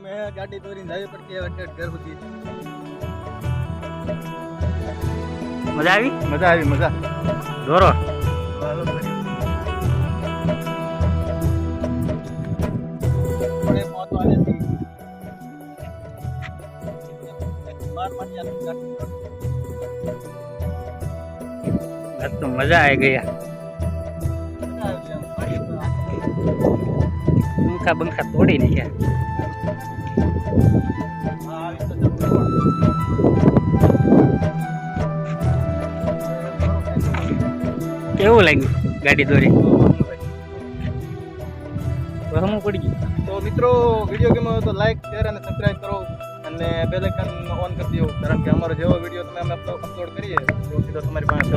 અમે ગાડી દોરીને જાવી પડતી હવે ઘર સુધી. મજા આવી? મજા આવી મજા. દોરો તો મજા આવી ગયા. પંખા બંખા તોડી નાખ્યા. કેવું લાગ્યું ગાડી દોરી? વહમું પડી ગયું. તો મિત્રો વિડીયો ગમ્યો હોય તો લાઈક શેર અને સબસ્ક્રાઇબ કરો અને બેલ આઇકન ઓન કરી દો, કારણ કે અમારો જેવો વિડીયો તમે અમે અપલોડ કરીએ તો સીધો તમારી પાસે